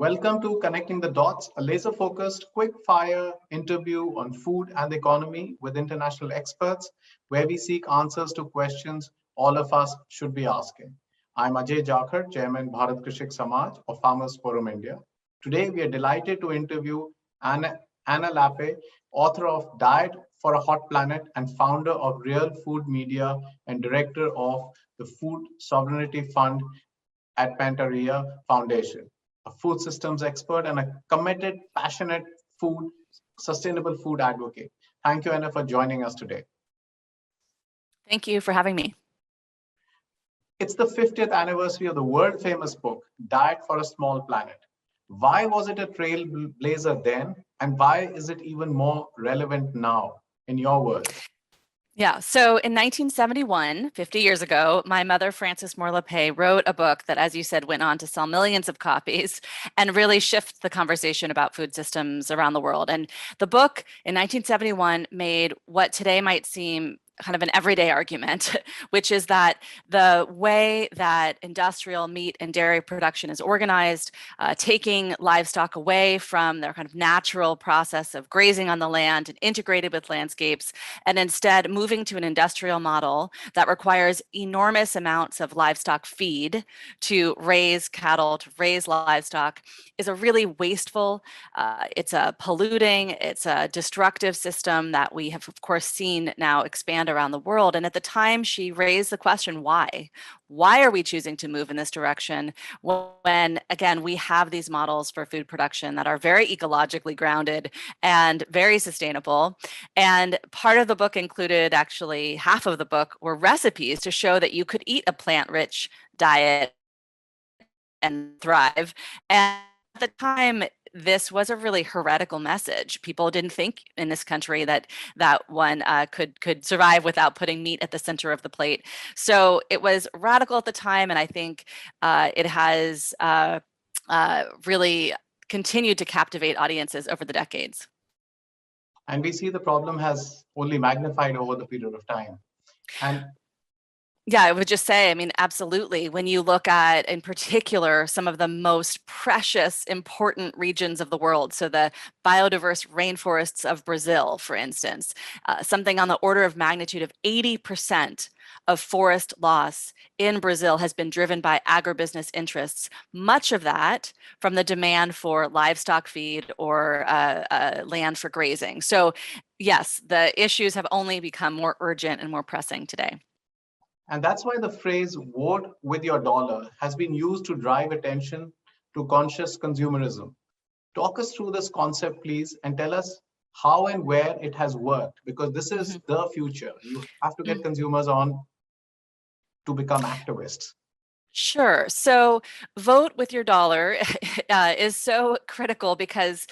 Welcome to Connecting the Dots, a laser focused, quick fire interview on food and the economy with international experts, where we seek answers to questions all of us should be asking. I'm Ajay Jakhar, Chairman Bharat Krishik Samaj of Farmers Forum India. Today, we are delighted to interview Anna Lappe, author of Diet for a Hot Planet and founder of Real Food Media and director of the Food Sovereignty Fund at Pantaria Foundation, a food systems expert and a committed, passionate sustainable food advocate. Thank you, Anna, for joining us today. Thank you for having me. It's the 50th anniversary of the world famous book, Diet for a Small Planet. Why was it a trailblazer then, and why is it even more relevant now, in your words? Yeah, so in 1971, 50 years ago, my mother, Frances Moore Lappe, wrote a book that, as you said, went on to sell millions of copies and really shift the conversation about food systems around the world. And the book in 1971 made what today might seem kind of an everyday argument, which is that the way that industrial meat and dairy production is organized, taking livestock away from their kind of natural process of grazing on the land and integrated with landscapes, and instead moving to an industrial model that requires enormous amounts of livestock feed to raise cattle, to raise livestock, is a really wasteful, it's a polluting, it's a destructive system that we have, of course, seen now expand around the world. And at the time, she raised the question, why? Why are we choosing to move in this direction when, again, we have these models for food production that are very ecologically grounded and very sustainable? And part of the book included, actually, half of the book were recipes to show that you could eat a plant-rich diet and thrive. And at the time, this was a really heretical message. People didn't think in this country that one could survive without putting meat at the center of the plate. So it was radical at the time, and I think it has really continued to captivate audiences over the decades. And we see the problem has only magnified over the period of time. And yeah, I would just say, I mean, absolutely. When you look at, in particular, some of the most precious, important regions of the world, so the biodiverse rainforests of Brazil, for instance, something on the order of magnitude of 80% of forest loss in Brazil has been driven by agribusiness interests, much of that from the demand for livestock feed or land for grazing. So yes, the issues have only become more urgent and more pressing today. And that's why the phrase vote with your dollar has been used to drive attention to conscious consumerism. Talk us through this concept, please, and tell us how and where it has worked, because this is the future. You have to get consumers on to become activists. Sure. So vote with your dollar is so critical because,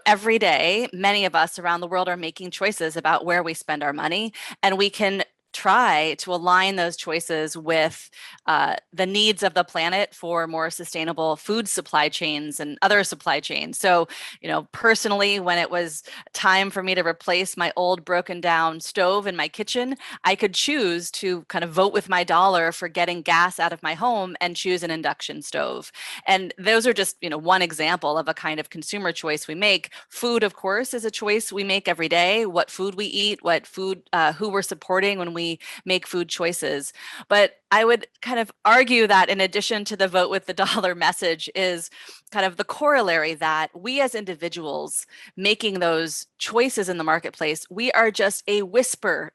every day, many of us around the world are making choices about where we spend our money, and we can try to align those choices with the needs of the planet for more sustainable food supply chains and other supply chains. So, personally, when it was time for me to replace my old broken down stove in my kitchen, I could choose to kind of vote with my dollar for getting gas out of my home and choose an induction stove. And those are just, one example of a kind of consumer choice we make. Food, of course, is a choice we make every day. What food we eat, what food, who we're supporting when we make food choices. But I would kind of argue that in addition to the vote with the dollar message is kind of the corollary that we as individuals making those choices in the marketplace, we are just a whisper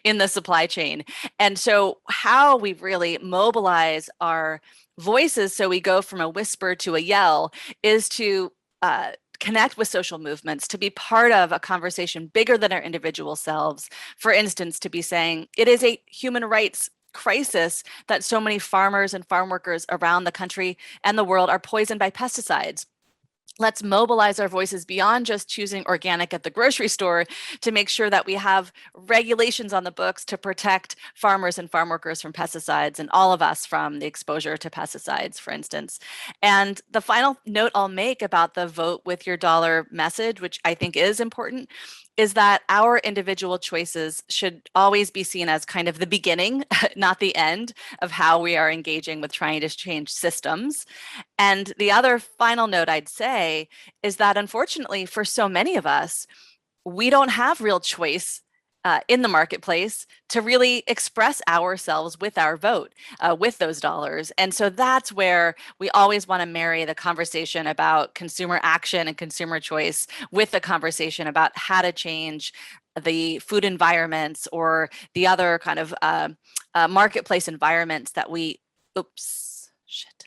in the supply chain. And so how we really mobilize our voices so we go from a whisper to a yell is to connect with social movements, to be part of a conversation bigger than our individual selves. For instance, to be saying it is a human rights crisis that so many farmers and farm workers around the country and the world are poisoned by pesticides. Let's mobilize our voices beyond just choosing organic at the grocery store to make sure that we have regulations on the books to protect farmers and farm workers from pesticides and all of us from the exposure to pesticides, for instance. And the final note I'll make about the vote with your dollar message, which I think is important, is that our individual choices should always be seen as kind of the beginning, not the end of how we are engaging with trying to change systems. And the other final note I'd say is that unfortunately for so many of us, we don't have real choice in the marketplace to really express ourselves with our vote, with those dollars. And so that's where we always want to marry the conversation about consumer action and consumer choice with the conversation about how to change the food environments or the other kind of marketplace environments that we, oops, shit.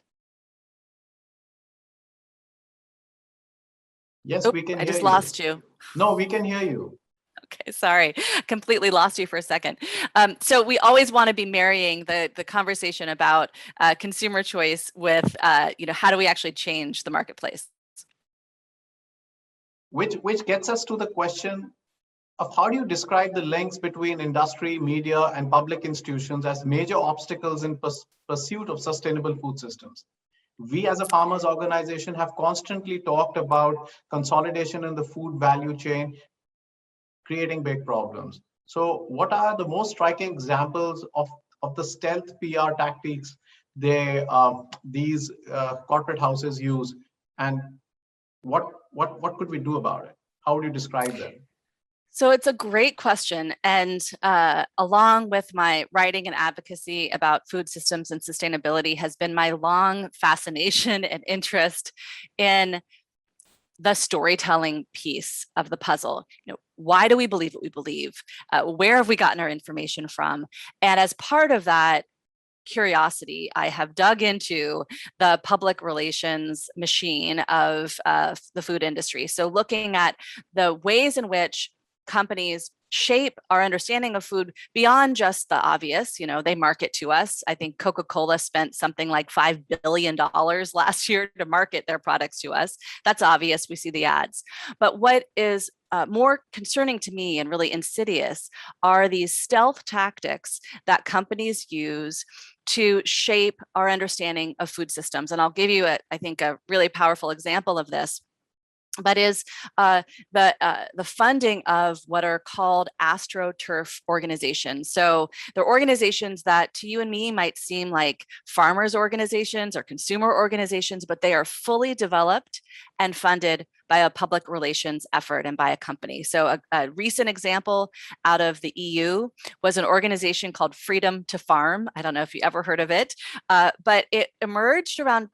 Yes, we can I hear just you. lost you. No, we can hear you. Okay, sorry, completely lost you for a second. So we always want to be marrying the conversation about consumer choice with, how do we actually change the marketplace? Which gets us to the question of how do you describe the links between industry, media, and public institutions as major obstacles in pursuit of sustainable food systems? We as a farmers organization have constantly talked about consolidation in the food value chain, creating big problems. So what are the most striking examples of the stealth PR tactics these corporate houses use, and what could we do about it? How would you describe them? So it's a great question. And along with my writing and advocacy about food systems and sustainability has been my long fascination and interest in the storytelling piece of the puzzle. Why do we believe what we believe? Where have we gotten our information from? And as part of that curiosity, I have dug into the public relations machine of the food industry. So looking at the ways in which companies shape our understanding of food beyond just the obvious. They market to us. I think Coca-Cola spent something like $5 billion last year to market their products to us. That's obvious. We see the ads. But what is more concerning to me and really insidious are these stealth tactics that companies use to shape our understanding of food systems. And I'll give you, I think, a really powerful example of this. But is the funding of what are called astroturf organizations. So they're organizations that to you and me might seem like farmers organizations or consumer organizations, but they are fully developed and funded by a public relations effort and by a company. So a recent example out of the EU was an organization called Freedom to Farm. I don't know if you ever heard of it, but it emerged around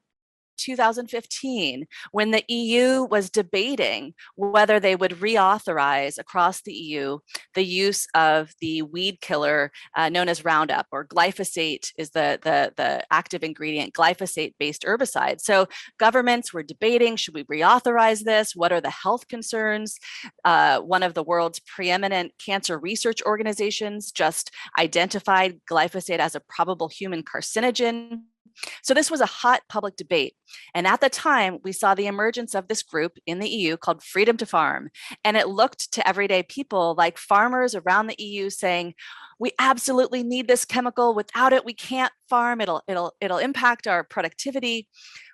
2015, when the EU was debating whether they would reauthorize across the EU the use of the weed killer known as Roundup, or glyphosate is the active ingredient, glyphosate-based herbicide. So governments were debating, should we reauthorize this? What are the health concerns? One of the world's preeminent cancer research organizations just identified glyphosate as a probable human carcinogen. So this was a hot public debate. And at the time, we saw the emergence of this group in the EU called Freedom to Farm. And it looked to everyday people like farmers around the EU saying, we absolutely need this chemical. Without it, we can't farm. It'll impact our productivity.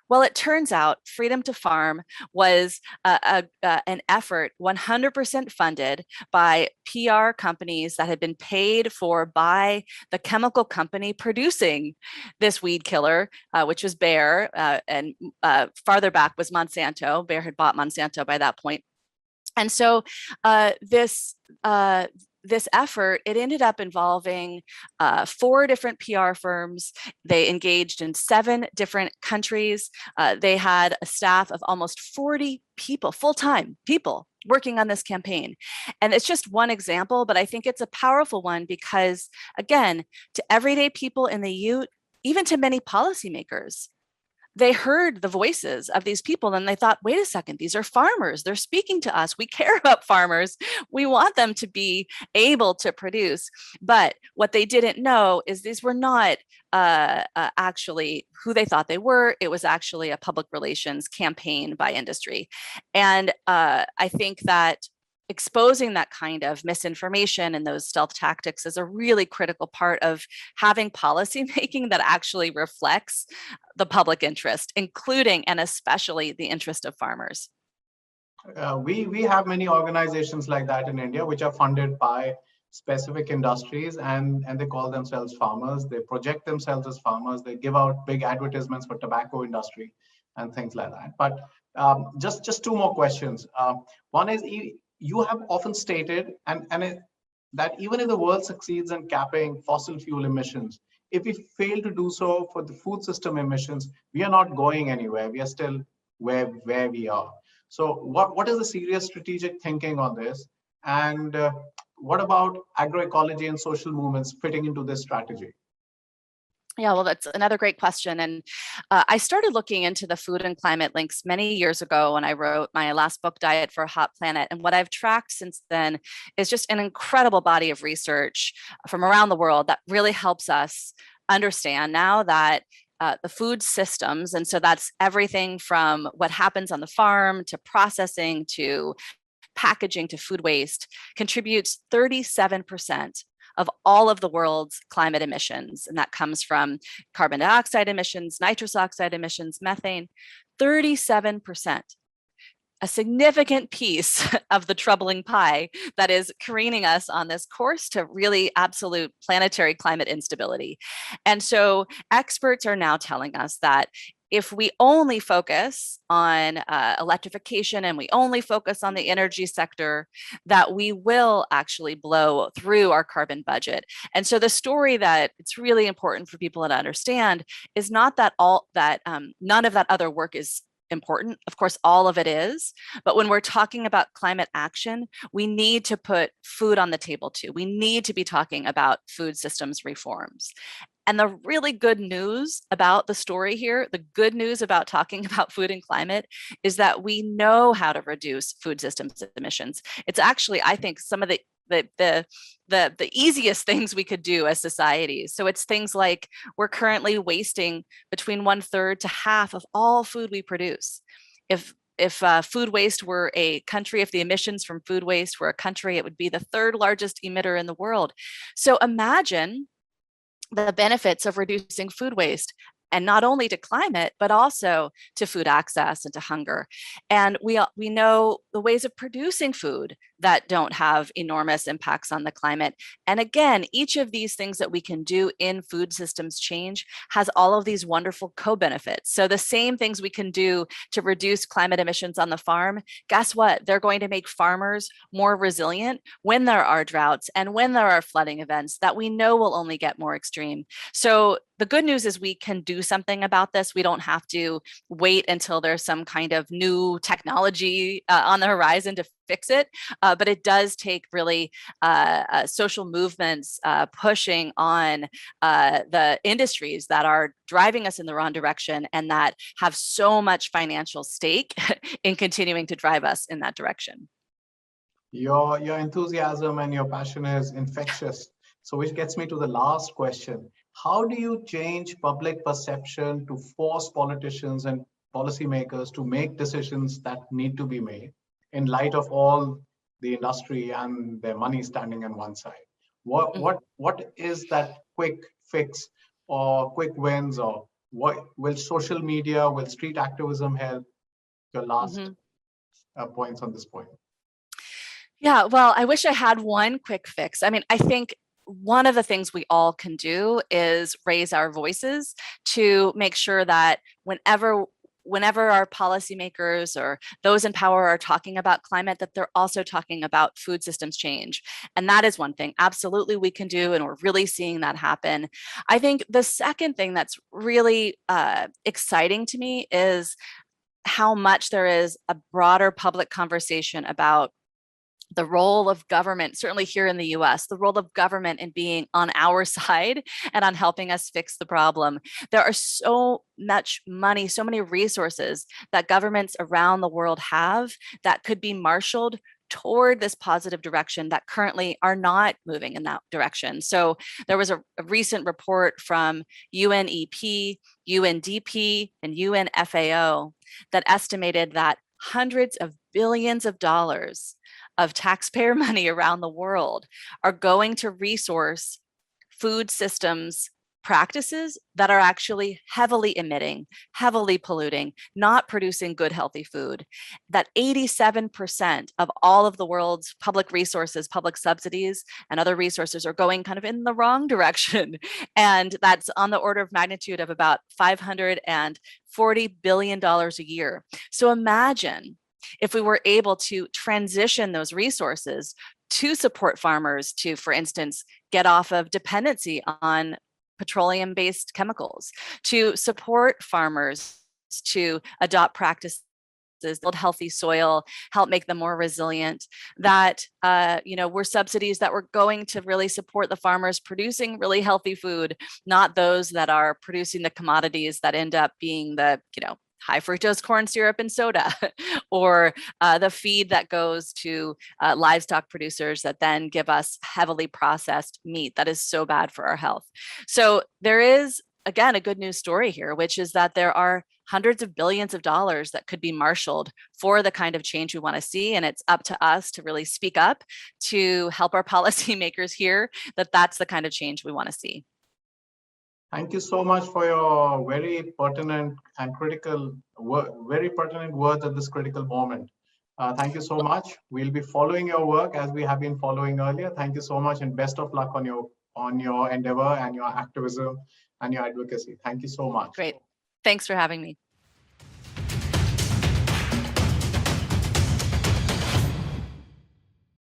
Well, it turns out Freedom to Farm was an effort 100% funded by PR companies that had been paid for by the chemical company producing this weed killer, which was Bayer, and farther back was Monsanto. Bayer had bought Monsanto by that point. And so this effort, it ended up involving 4 different PR firms. They engaged in 7 different countries. They had a staff of almost 40 people, full-time people, working on this campaign. And it's just one example, but I think it's a powerful one because, again, to everyday people in the EU, even to many policymakers, they heard the voices of these people and they thought, wait a second, these are farmers. They're speaking to us. We care about farmers. We want them to be able to produce. But what they didn't know is these were not actually who they thought they were. It was actually a public relations campaign by industry. And I think that exposing that kind of misinformation and those stealth tactics is a really critical part of having policy making that actually reflects the public interest, including and especially the interest of farmers. We have many organizations like that in India, which are funded by specific industries, and they call themselves farmers. They project themselves as farmers. They give out big advertisements for tobacco industry and things like that. But just two more questions. One is you have often stated that even if the world succeeds in capping fossil fuel emissions, if we fail to do so for the food system emissions, we are not going anywhere. We are still where we are. So what is the serious strategic thinking on this? And what about agroecology and social movements fitting into this strategy? Yeah, well, that's another great question. And I started looking into the food and climate links many years ago when I wrote my last book, Diet for a Hot Planet. And what I've tracked since then is just an incredible body of research from around the world that really helps us understand now that the food systems, and so that's everything from what happens on the farm to processing to packaging to food waste, contributes 37% of all of the world's climate emissions. And that comes from carbon dioxide emissions, nitrous oxide emissions, methane, 37%. A significant piece of the troubling pie that is careening us on this course to really absolute planetary climate instability. And so experts are now telling us that if we only focus on electrification and we only focus on the energy sector, that we will actually blow through our carbon budget. And so the story that it's really important for people to understand is not that none of that other work is important. Of course, all of it is. But when we're talking about climate action, we need to put food on the table too. We need to be talking about food systems reforms. And the really good news about the story here, the good news about talking about food and climate, is that we know how to reduce food systems emissions. It's actually, I think, some of the easiest things we could do as societies. So it's things like we're currently wasting between 1/3 to half of all food we produce. If food waste were a country, if the emissions from food waste were a country, it would be the third largest emitter in the world. So imagine the benefits of reducing food waste, and not only to climate, but also to food access and to hunger. And we know the ways of producing food that don't have enormous impacts on the climate. And again, each of these things that we can do in food systems change has all of these wonderful co-benefits. So the same things we can do to reduce climate emissions on the farm, guess what? They're going to make farmers more resilient when there are droughts and when there are flooding events that we know will only get more extreme. So the good news is we can do something about this. We don't have to wait until there's some kind of new technology on the horizon to fix it. But it does take really social movements pushing on the industries that are driving us in the wrong direction and that have so much financial stake in continuing to drive us in that direction. Your enthusiasm and your passion is infectious. So which gets me to the last question. How do you change public perception to force politicians and policymakers to make decisions that need to be made in light of all the industry and their money standing on one side? What is that quick fix or quick wins, or what will social media, will street activism help? Your last points on this point. Yeah, well, I wish I had one quick fix. I mean, I think one of the things we all can do is raise our voices to make sure that whenever our policymakers or those in power are talking about climate, that they're also talking about food systems change. And that is one thing absolutely we can do, and we're really seeing that happen. I think the second thing that's really exciting to me is how much there is a broader public conversation about the role of government, certainly here in the US, the role of government in being on our side and on helping us fix the problem. There are so much money, so many resources that governments around the world have that could be marshaled toward this positive direction that currently are not moving in that direction. So there was a recent report from UNEP, UNDP, and UNFAO that estimated that hundreds of billions of dollars of taxpayer money around the world are going to resource food systems practices that are actually heavily emitting, heavily polluting, not producing good, healthy food. That 87% of all of the world's public resources, public subsidies, and other resources are going kind of in the wrong direction. And that's on the order of magnitude of about $540 billion a year. So imagine if we were able to transition those resources to support farmers to, for instance, get off of dependency on petroleum-based chemicals, to support farmers to adopt practices, build healthy soil, help make them more resilient, that were subsidies that were going to really support the farmers producing really healthy food, not those that are producing the commodities that end up being the, high fructose corn syrup and soda, or the feed that goes to livestock producers that then give us heavily processed meat that is so bad for our health. So there is, again, a good news story here, which is that there are hundreds of billions of dollars that could be marshaled for the kind of change we want to see. And it's up to us to really speak up to help our policymakers hear that that's the kind of change we want to see. Thank you so much for your very pertinent and critical, very pertinent words at this critical moment. Thank you so much. We'll be following your work as we have been following earlier. Thank you so much, and best of luck on your endeavor and your activism and your advocacy. Thank you so much. Great. Thanks for having me.